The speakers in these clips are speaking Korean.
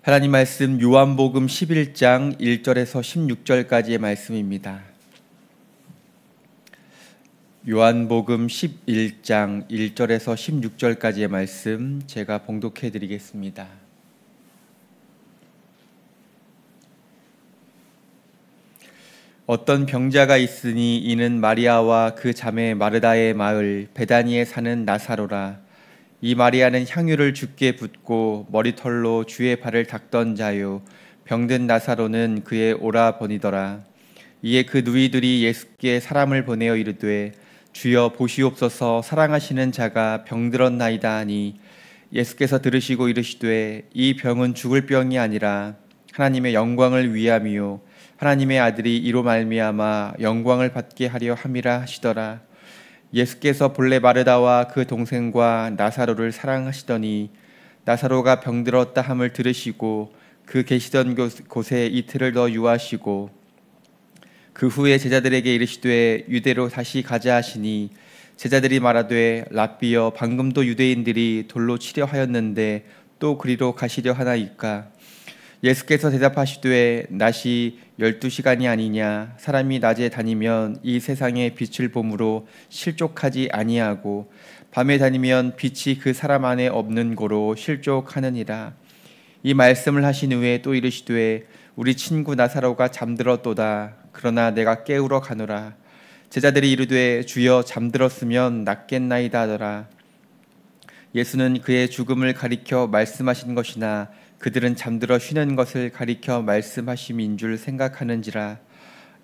하나님 말씀 요한복음 11장 1절에서 16절까지의 말씀입니다. 요한복음 11장 1절에서 16절까지의 말씀 제가 봉독해 드리겠습니다. 어떤 병자가 있으니 이는 마리아와 그 자매 마르다의 마을 베다니에 사는 나사로라. 이 마리아는 향유를 주께 붓고 머리털로 주의 발을 닦던 자요, 병든 나사로는 그의 오라버니더라. 이에 그 누이들이 예수께 사람을 보내어 이르되 주여 보시옵소서, 사랑하시는 자가 병들었나이다 하니, 예수께서 들으시고 이르시되 이 병은 죽을 병이 아니라 하나님의 영광을 위함이요 하나님의 아들이 이로 말미암아 영광을 받게 하려 함이라 하시더라. 예수께서 본래 마르다와 그 동생과 나사로를 사랑하시더니 나사로가 병들었다 함을 들으시고 그 계시던 곳에 이틀을 더 유하시고 그 후에 제자들에게 이르시되 유대로 다시 가자 하시니, 제자들이 말하되 랍비여, 방금도 유대인들이 돌로 치려 하였는데 또 그리로 가시려 하나이까? 예수께서 대답하시되 낮이 12시간이 아니냐? 사람이 낮에 다니면 이 세상의 빛을 보므로 실족하지 아니하고 밤에 다니면 빛이 그 사람 안에 없는 고로 실족하느니라. 이 말씀을 하신 후에 또 이르시되 우리 친구 나사로가 잠들었도다. 그러나 내가 깨우러 가노라. 제자들이 이르되 주여, 잠들었으면 낫겠나이다 하더라. 예수는 그의 죽음을 가리켜 말씀하신 것이나 그들은 잠들어 쉬는 것을 가리켜 말씀하심인 줄 생각하는지라.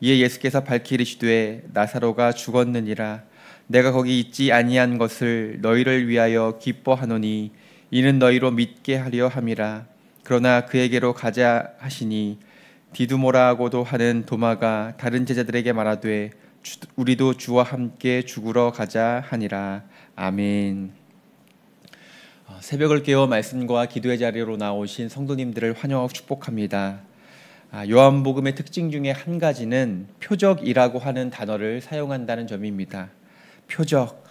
이에 예수께서 밝히 이르시되 나사로가 죽었느니라. 내가 거기 있지 아니한 것을 너희를 위하여 기뻐하노니 이는 너희로 믿게 하려 함이라. 그러나 그에게로 가자 하시니 디두모라고도 하는 도마가 다른 제자들에게 말하되 우리도 주와 함께 죽으러 가자 하니라. 아멘. 새벽을 깨워 말씀과 기도의 자리로 나오신 성도님들을 환영하고 축복합니다. 요한복음의 특징 중에 한 가지는 표적이라고 하는 단어를 사용한다는 점입니다. 표적.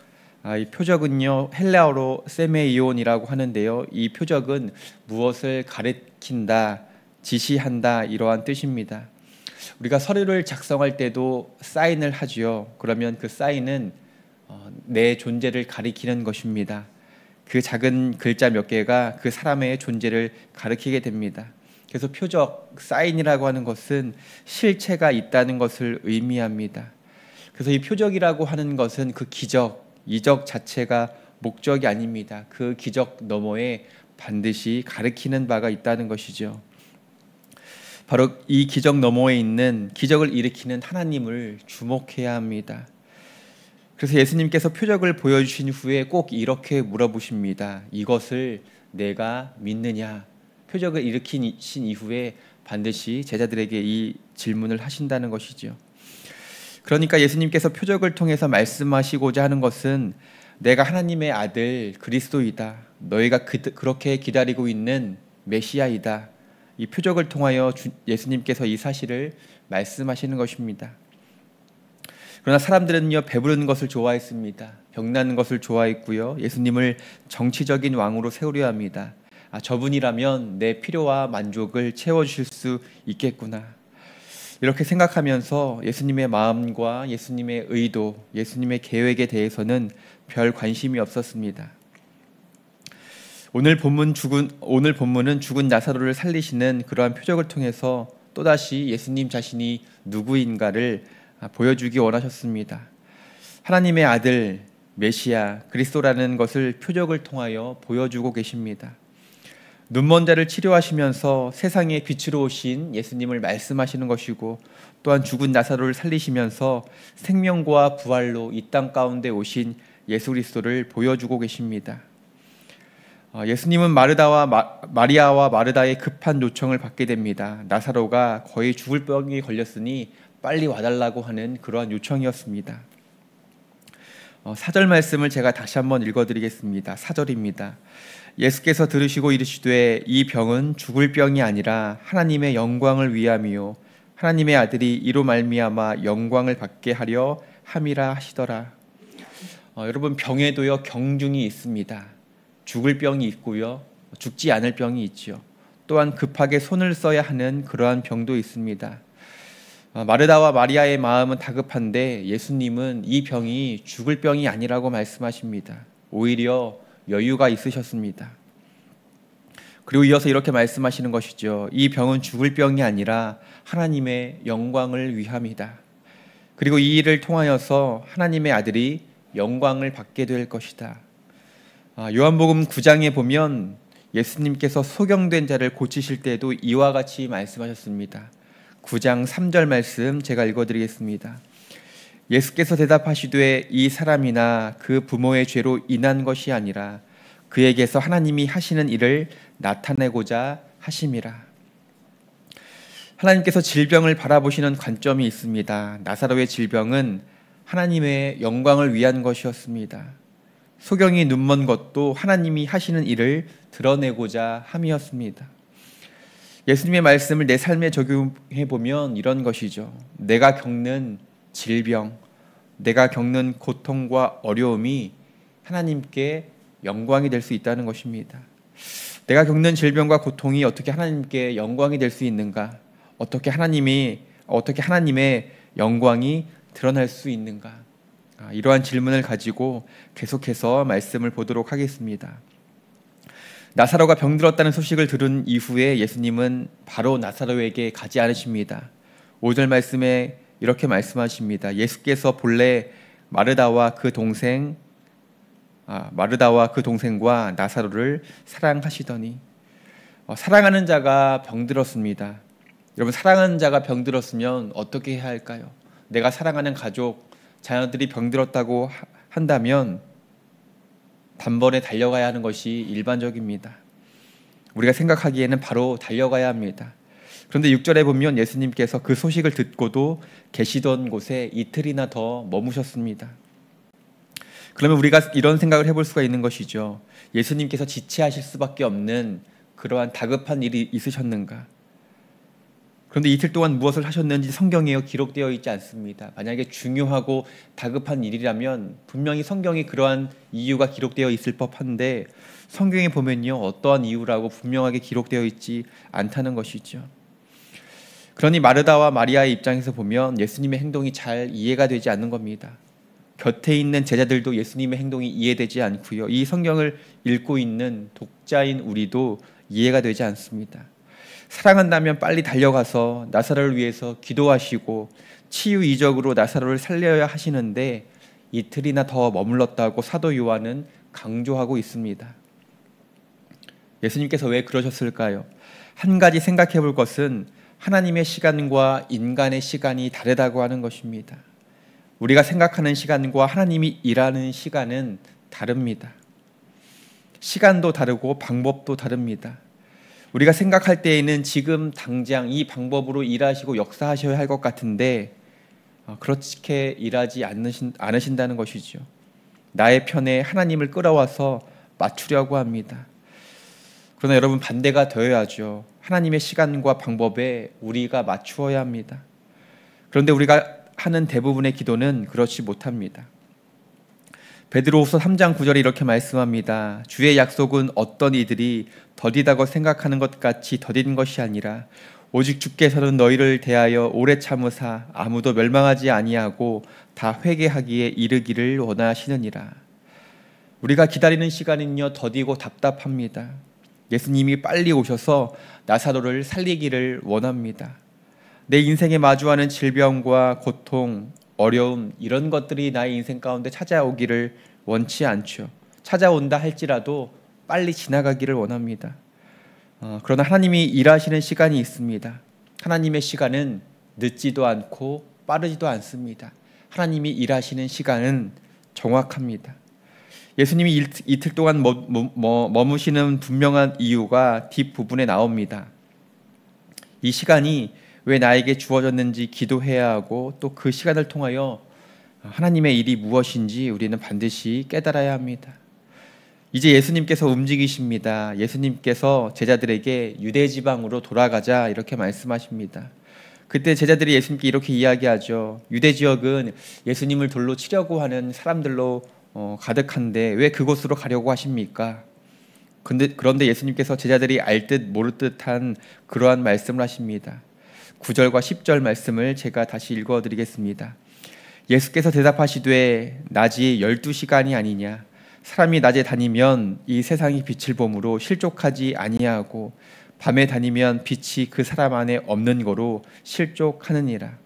이 표적은요, 헬라어로 세메이온이라고 하는데요, 이 표적은 무엇을 가리킨다, 지시한다, 이러한 뜻입니다. 우리가 서류를 작성할 때도 사인을 하지요. 그러면 그 사인은 내 존재를 가리키는 것입니다. 그 작은 글자 몇 개가 그 사람의 존재를 가리키게 됩니다. 그래서 표적, 사인이라고 하는 것은 실체가 있다는 것을 의미합니다. 그래서 이 표적이라고 하는 것은 그 기적, 이적 자체가 목적이 아닙니다. 그 기적 너머에 반드시 가리키는 바가 있다는 것이죠. 바로 이 기적 너머에 있는 기적을 일으키는 하나님을 주목해야 합니다. 그래서 예수님께서 표적을 보여주신 후에 꼭 이렇게 물어보십니다. 이것을 내가 믿느냐? 표적을 일으키신 이후에 반드시 제자들에게 이 질문을 하신다는 것이죠. 그러니까 예수님께서 표적을 통해서 말씀하시고자 하는 것은 내가 하나님의 아들 그리스도이다. 너희가 그렇게 기다리고 있는 메시아이다. 이 표적을 통하여 예수님께서 이 사실을 말씀하시는 것입니다. 그러나 사람들은요, 배부르는 것을 좋아했습니다. 병나는 것을 좋아했고요, 예수님을 정치적인 왕으로 세우려 합니다. 저분이라면 내 필요와 만족을 채워주실 수 있겠구나, 이렇게 생각하면서 예수님의 마음과 예수님의 의도, 예수님의 계획에 대해서는 별 관심이 없었습니다. 오늘 본문은 죽은 나사로를 살리시는 그러한 표적을 통해서 또다시 예수님 자신이 누구인가를 보여주기 원하셨습니다. 하나님의 아들 메시아 그리스도라는 것을 표적을 통하여 보여주고 계십니다. 눈먼 자를 치료하시면서 세상의 빛으로 오신 예수님을 말씀하시는 것이고, 또한 죽은 나사로를 살리시면서 생명과 부활로 이 땅 가운데 오신 예수 그리스도를 보여주고 계십니다. 예수님은 마리아와 마르다의 급한 요청을 받게 됩니다. 나사로가 거의 죽을 병이 걸렸으니 빨리 와달라고 하는 그러한 요청이었습니다. 4절 말씀을 제가 다시 한번 읽어드리겠습니다. 4절입니다. 예수께서 들으시고 이르시되 이 병은 죽을 병이 아니라 하나님의 영광을 위함이요 하나님의 아들이 이로 말미암아 영광을 받게 하려 함이라 하시더라. 여러분, 병에도요 경중이 있습니다. 죽을 병이 있고요, 죽지 않을 병이 있죠. 또한 급하게 손을 써야 하는 그러한 병도 있습니다. 마르다와 마리아의 마음은 다급한데 예수님은 이 병이 죽을 병이 아니라고 말씀하십니다. 오히려 여유가 있으셨습니다. 그리고 이어서 이렇게 말씀하시는 것이죠. 이 병은 죽을 병이 아니라 하나님의 영광을 위함이다. 그리고 이 일을 통하여서 하나님의 아들이 영광을 받게 될 것이다. 요한복음 9장에 보면 예수님께서 소경된 자를 고치실 때도 이와 같이 말씀하셨습니다. 9장 3절 말씀 제가 읽어드리겠습니다. 예수께서 대답하시되 이 사람이나 그 부모의 죄로 인한 것이 아니라 그에게서 하나님이 하시는 일을 나타내고자 하심이라. 하나님께서 질병을 바라보시는 관점이 있습니다. 나사로의 질병은 하나님의 영광을 위한 것이었습니다. 소경이 눈먼 것도 하나님이 하시는 일을 드러내고자 함이었습니다. 예수님의 말씀을 내 삶에 적용해 보면 이런 것이죠. 내가 겪는 질병, 내가 겪는 고통과 어려움이 하나님께 영광이 될 수 있다는 것입니다. 내가 겪는 질병과 고통이 어떻게 하나님께 영광이 될 수 있는가? 어떻게 하나님의 영광이 드러날 수 있는가? 이러한 질문을 가지고 계속해서 말씀을 보도록 하겠습니다. 나사로가 병들었다는 소식을 들은 이후에 예수님은 바로 나사로에게 가지 않으십니다. 5절 말씀에 이렇게 말씀하십니다. 예수께서 본래 마르다와 그 동생과 나사로를 사랑하시더니 사랑하는 자가 병들었습니다. 여러분, 사랑하는 자가 병들었으면 어떻게 해야 할까요? 내가 사랑하는 가족, 자녀들이 병들었다고 한다면 단번에 달려가야 하는 것이 일반적입니다. 우리가 생각하기에는 바로 달려가야 합니다. 그런데 6절에 보면 예수님께서 그 소식을 듣고도 계시던 곳에 이틀이나 더 머무셨습니다. 그러면 우리가 이런 생각을 해볼 수가 있는 것이죠. 예수님께서 지체하실 수밖에 없는 그러한 다급한 일이 있으셨는가? 그런데 이틀 동안 무엇을 하셨는지 성경에 기록되어 있지 않습니다. 만약에 중요하고 다급한 일이라면 분명히 성경에 그러한 이유가 기록되어 있을 법한데 성경에 보면요, 어떠한 이유라고 분명하게 기록되어 있지 않다는 것이죠. 그러니 마르다와 마리아의 입장에서 보면 예수님의 행동이 잘 이해가 되지 않는 겁니다. 곁에 있는 제자들도 예수님의 행동이 이해되지 않고요. 이 성경을 읽고 있는 독자인 우리도 이해가 되지 않습니다. 사랑한다면 빨리 달려가서 나사로를 위해서 기도하시고 치유 이적으로 나사로를 살려야 하시는데 이틀이나 더 머물렀다고 사도 요한은 강조하고 있습니다. 예수님께서 왜 그러셨을까요? 한 가지 생각해 볼 것은 하나님의 시간과 인간의 시간이 다르다고 하는 것입니다. 우리가 생각하는 시간과 하나님이 일하는 시간은 다릅니다. 시간도 다르고 방법도 다릅니다. 우리가 생각할 때에는 지금 당장 이 방법으로 일하시고 역사하셔야 할 것 같은데 그렇게 일하지 않으신다는 것이죠. 나의 편에 하나님을 끌어와서 맞추려고 합니다. 그러나 여러분, 반대가 되어야죠. 하나님의 시간과 방법에 우리가 맞추어야 합니다. 그런데 우리가 하는 대부분의 기도는 그렇지 못합니다. 베드로후서 3장 9절에 이렇게 말씀합니다. 주의 약속은 어떤 이들이 더디다고 생각하는 것 같이 더딘 것이 아니라 오직 주께서는 너희를 대하여 오래 참으사 아무도 멸망하지 아니하고 다 회개하기에 이르기를 원하시느니라. 우리가 기다리는 시간은요, 더디고 답답합니다. 예수님이 빨리 오셔서 나사로를 살리기를 원합니다. 내 인생에 마주하는 질병과 고통, 어려움, 이런 것들이 나의 인생 가운데 찾아오기를 원치 않죠. 찾아온다 할지라도 빨리 지나가기를 원합니다. 그러나 하나님이 일하시는 시간이 있습니다. 하나님의 시간은 늦지도 않고 빠르지도 않습니다. 하나님이 일하시는 시간은 정확합니다. 예수님이 이틀 동안 머무시는 분명한 이유가 뒷부분에 나옵니다. 이 시간이 왜 나에게 주어졌는지 기도해야 하고 또 그 시간을 통하여 하나님의 일이 무엇인지 우리는 반드시 깨달아야 합니다. 이제 예수님께서 움직이십니다. 예수님께서 제자들에게 유대 지방으로 돌아가자 이렇게 말씀하십니다. 그때 제자들이 예수님께 이렇게 이야기하죠. 유대 지역은 예수님을 돌로 치려고 하는 사람들로 가득한데 왜 그곳으로 가려고 하십니까? 그런데 예수님께서 제자들이 알 듯 모를 듯한 그러한 말씀을 하십니다. 9절과 10절 말씀을 제가 다시 읽어드리겠습니다. 예수께서 대답하시되 낮이 12시간이 아니냐. 사람이 낮에 다니면 이 세상이 빛을 보므로 실족하지 아니하고 밤에 다니면 빛이 그 사람 안에 없는 거로 실족하느니라.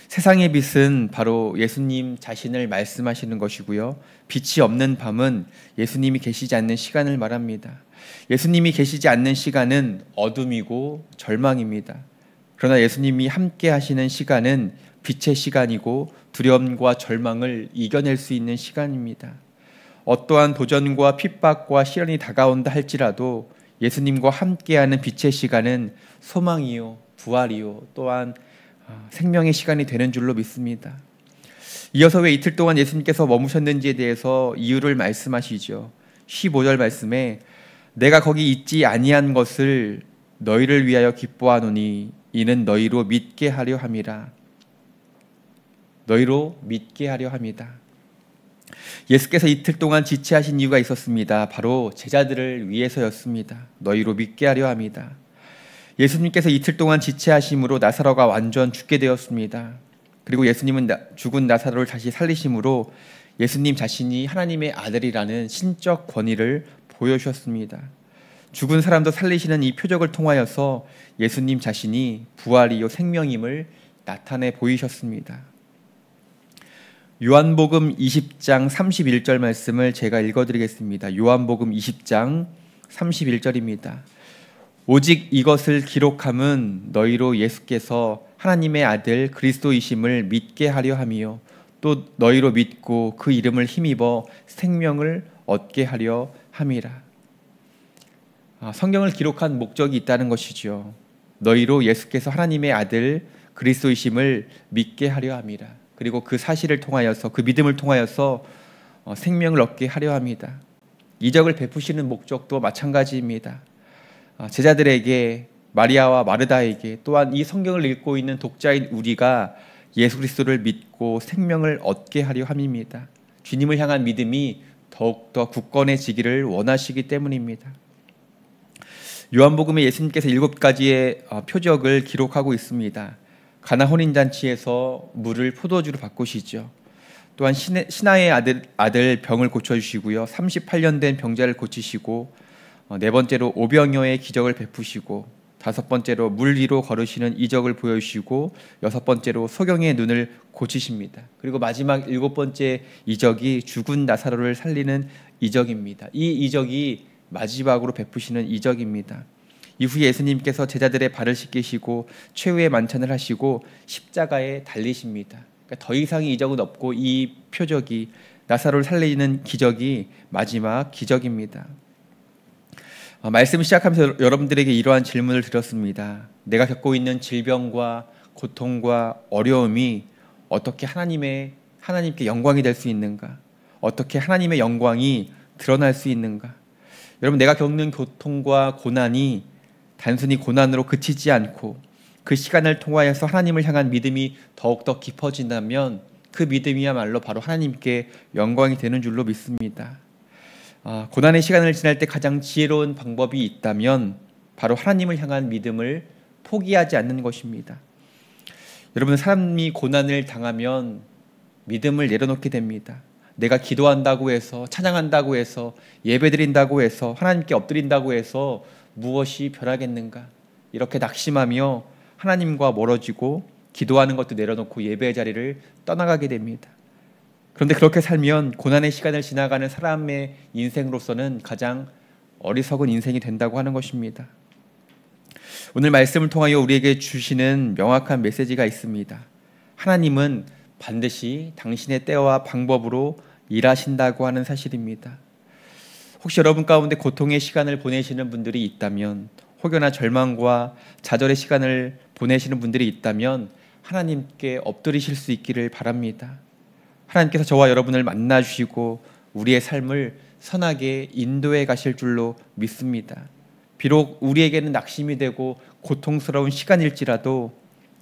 세상의 빛은 바로 예수님 자신을 말씀하시는 것이고요. 빛이 없는 밤은 예수님이 계시지 않는 시간을 말합니다. 예수님이 계시지 않는 시간은 어둠이고 절망입니다. 그러나 예수님이 함께 하시는 시간은 빛의 시간이고 두려움과 절망을 이겨낼 수 있는 시간입니다. 어떠한 도전과 핍박과 시련이 다가온다 할지라도 예수님과 함께하는 빛의 시간은 소망이요, 부활이요, 또한 생명의 시간이 되는 줄로 믿습니다. 이어서 왜 이틀 동안 예수님께서 머무셨는지에 대해서 이유를 말씀하시죠. 15절 말씀에 내가 거기 있지 아니한 것을 너희를 위하여 기뻐하노니 이는 너희로 믿게 하려 함이라. 너희로 믿게 하려 함이다. 예수께서 이틀 동안 지체하신 이유가 있었습니다. 바로 제자들을 위해서였습니다. 너희로 믿게 하려 함이다. 예수님께서 이틀 동안 지체하심으로 나사로가 완전 죽게 되었습니다. 그리고 예수님은 죽은 나사로를 다시 살리심으로 예수님 자신이 하나님의 아들이라는 신적 권위를 보여주셨습니다. 죽은 사람도 살리시는 이 표적을 통하여서 예수님 자신이 부활이요 생명임을 나타내 보이셨습니다. 요한복음 20장 31절 말씀을 제가 읽어드리겠습니다. 요한복음 20장 31절입니다. 오직 이것을 기록함은 너희로 예수께서 하나님의 아들 그리스도이심을 믿게 하려 함이요 또 너희로 믿고 그 이름을 힘입어 생명을 얻게 하려 함이라. 성경을 기록한 목적이 있다는 것이죠. 너희로 예수께서 하나님의 아들 그리스도이심을 믿게 하려 함이라. 그리고 그 사실을 통하여서 그 믿음을 통하여서 생명을 얻게 하려 합니다. 이적을 베푸시는 목적도 마찬가지입니다. 제자들에게 마리아와 마르다에게 또한 이 성경을 읽고 있는 독자인 우리가 예수 그리스도를 믿고 생명을 얻게 하려 함입니다. 주님을 향한 믿음이 더욱더 굳건해지기를 원하시기 때문입니다. 요한복음에 예수님께서 7가지의 표적을 기록하고 있습니다. 가나 혼인잔치에서 물을 포도주로 바꾸시죠. 또한 신하의 아들 병을 고쳐주시고요. 38년 된 병자를 고치시고 네 번째로 오병이어의 기적을 베푸시고 다섯 번째로 물 위로 걸으시는 이적을 보여주시고 여섯 번째로 소경의 눈을 고치십니다. 그리고 마지막 7번째 이적이 죽은 나사로를 살리는 이적입니다. 이 이적이 마지막으로 베푸시는 이적입니다. 이후에 예수님께서 제자들의 발을 씻기시고 최후의 만찬을 하시고 십자가에 달리십니다. 그러니까 더 이상의 이적은 없고 이 표적이 나사로를 살리는 기적이 마지막 기적입니다. 말씀 시작하면서 여러분들에게 이러한 질문을 드렸습니다. 내가 겪고 있는 질병과 고통과 어려움이 어떻게 하나님께 영광이 될 수 있는가? 어떻게 하나님의 영광이 드러날 수 있는가? 여러분, 내가 겪는 고통과 고난이 단순히 고난으로 그치지 않고 그 시간을 통하여서 하나님을 향한 믿음이 더욱더 깊어진다면 그 믿음이야말로 바로 하나님께 영광이 되는 줄로 믿습니다. 고난의 시간을 지날 때 가장 지혜로운 방법이 있다면 바로 하나님을 향한 믿음을 포기하지 않는 것입니다. 여러분, 사람이 고난을 당하면 믿음을 내려놓게 됩니다. 내가 기도한다고 해서, 찬양한다고 해서, 예배드린다고 해서, 하나님께 엎드린다고 해서 무엇이 변하겠는가? 이렇게 낙심하며 하나님과 멀어지고 기도하는 것도 내려놓고 예배의 자리를 떠나가게 됩니다. 그런데 그렇게 살면 고난의 시간을 지나가는 사람의 인생으로서는 가장 어리석은 인생이 된다고 하는 것입니다. 오늘 말씀을 통하여 우리에게 주시는 명확한 메시지가 있습니다. 하나님은 반드시 당신의 때와 방법으로 일하신다고 하는 사실입니다. 혹시 여러분 가운데 고통의 시간을 보내시는 분들이 있다면, 혹여나 절망과 좌절의 시간을 보내시는 분들이 있다면 하나님께 엎드리실 수 있기를 바랍니다. 하나님께서 저와 여러분을 만나주시고 우리의 삶을 선하게 인도해 가실 줄로 믿습니다. 비록 우리에게는 낙심이 되고 고통스러운 시간일지라도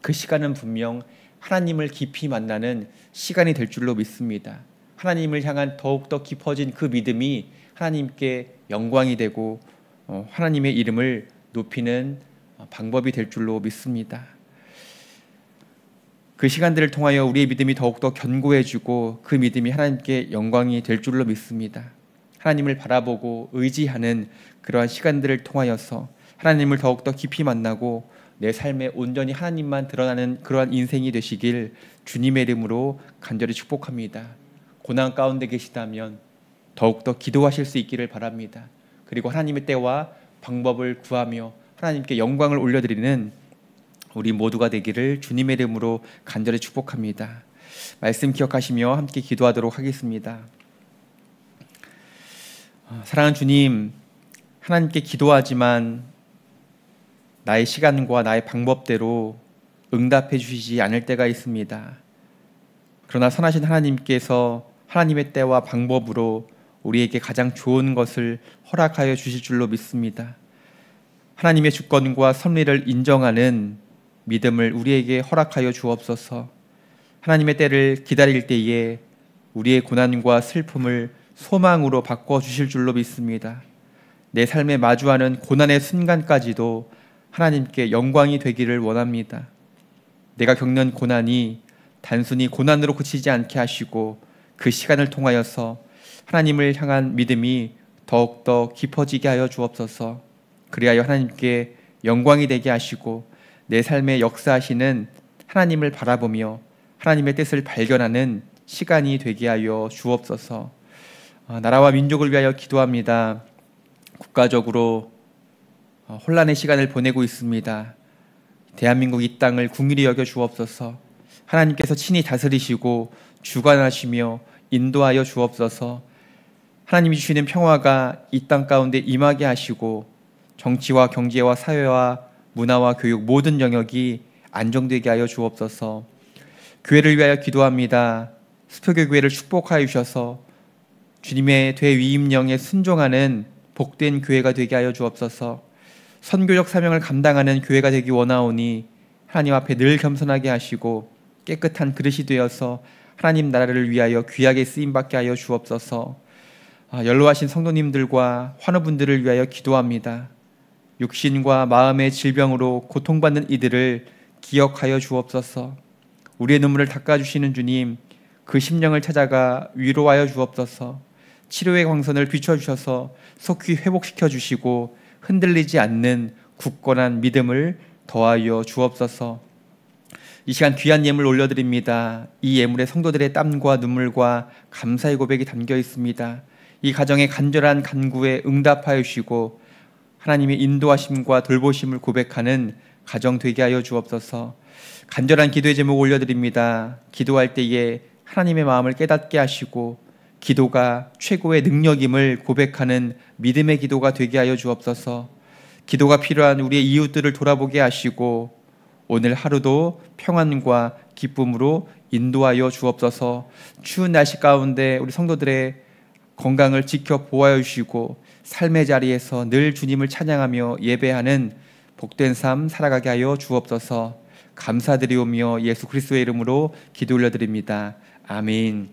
그 시간은 분명 하나님을 깊이 만나는 시간이 될 줄로 믿습니다. 하나님을 향한 더욱더 깊어진 그 믿음이 하나님께 영광이 되고 하나님의 이름을 높이는 방법이 될 줄로 믿습니다. 그 시간들을 통하여 우리의 믿음이 더욱더 견고해지고 그 믿음이 하나님께 영광이 될 줄로 믿습니다. 하나님을 바라보고 의지하는 그러한 시간들을 통하여서 하나님을 더욱더 깊이 만나고 내 삶에 온전히 하나님만 드러나는 그러한 인생이 되시길 주님의 이름으로 간절히 축복합니다. 고난 가운데 계시다면 더욱더 기도하실 수 있기를 바랍니다. 그리고 하나님의 때와 방법을 구하며 하나님께 영광을 올려드리는 우리 모두가 되기를 주님의 이름으로 간절히 축복합니다. 말씀 기억하시며 함께 기도하도록 하겠습니다. 사랑하는 주님, 하나님께 기도하지만 나의 시간과 나의 방법대로 응답해 주시지 않을 때가 있습니다. 그러나 선하신 하나님께서 하나님의 때와 방법으로 우리에게 가장 좋은 것을 허락하여 주실 줄로 믿습니다. 하나님의 주권과 섭리를 인정하는 믿음을 우리에게 허락하여 주옵소서. 하나님의 때를 기다릴 때에 우리의 고난과 슬픔을 소망으로 바꿔 주실 줄로 믿습니다. 내 삶에 마주하는 고난의 순간까지도 하나님께 영광이 되기를 원합니다. 내가 겪는 고난이 단순히 고난으로 그치지 않게 하시고 그 시간을 통하여서 하나님을 향한 믿음이 더욱더 깊어지게 하여 주옵소서. 그리하여 하나님께 영광이 되게 하시고 내 삶에 역사하시는 하나님을 바라보며 하나님의 뜻을 발견하는 시간이 되게 하여 주옵소서. 나라와 민족을 위하여 기도합니다. 국가적으로 혼란의 시간을 보내고 있습니다. 대한민국 이 땅을 긍휼히 여겨 주옵소서. 하나님께서 친히 다스리시고 주관하시며 인도하여 주옵소서. 하나님이 주시는 평화가 이 땅 가운데 임하게 하시고 정치와 경제와 사회와 문화와 교육 모든 영역이 안정되게 하여 주옵소서. 교회를 위하여 기도합니다. 수표교 교회를 축복하여 주셔서 주님의 대위임령에 순종하는 복된 교회가 되게 하여 주옵소서. 선교적 사명을 감당하는 교회가 되기 원하오니 하나님 앞에 늘 겸손하게 하시고 깨끗한 그릇이 되어서 하나님 나라를 위하여 귀하게 쓰임받게 하여 주옵소서. 연로하신 성도님들과 환우분들을 위하여 기도합니다. 육신과 마음의 질병으로 고통받는 이들을 기억하여 주옵소서. 우리의 눈물을 닦아주시는 주님, 그 심령을 찾아가 위로하여 주옵소서. 치료의 광선을 비춰주셔서 속히 회복시켜 주시고 흔들리지 않는 굳건한 믿음을 더하여 주옵소서. 이 시간 귀한 예물 올려드립니다. 이 예물에 성도들의 땀과 눈물과 감사의 고백이 담겨 있습니다. 이 가정의 간절한 간구에 응답하여 주시고 하나님의 인도하심과 돌보심을 고백하는 가정 되게 하여 주옵소서. 간절한 기도의 제목 올려드립니다. 기도할 때에 하나님의 마음을 깨닫게 하시고 기도가 최고의 능력임을 고백하는 믿음의 기도가 되게 하여 주옵소서. 기도가 필요한 우리의 이웃들을 돌아보게 하시고 오늘 하루도 평안과 기쁨으로 인도하여 주옵소서. 추운 날씨 가운데 우리 성도들의 건강을 지켜 보호하여 주시고 삶의 자리에서 늘 주님을 찬양하며 예배하는 복된 삶 살아가게 하여 주옵소서. 감사드리오며 예수 그리스도의 이름으로 기도 올려드립니다. 아멘.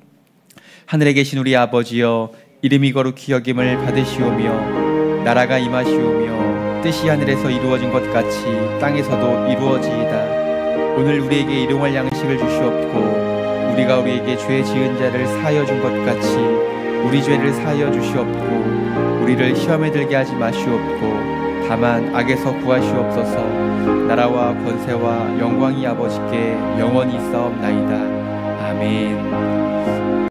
하늘에 계신 우리 아버지여, 이름이 거룩히 여김을 받으시오며 나라가 임하시오며 뜻이 하늘에서 이루어진 것 같이 땅에서도 이루어지이다. 오늘 우리에게 일용할 양식을 주시옵고 우리가 우리에게 죄 지은 자를 사하여 준 것 같이 우리 죄를 사하여 주시옵고 우리를 시험에 들게 하지 마시옵고 다만 악에서 구하시옵소서. 나라와 권세와 영광이 아버지께 영원히 있사옵나이다. 아멘.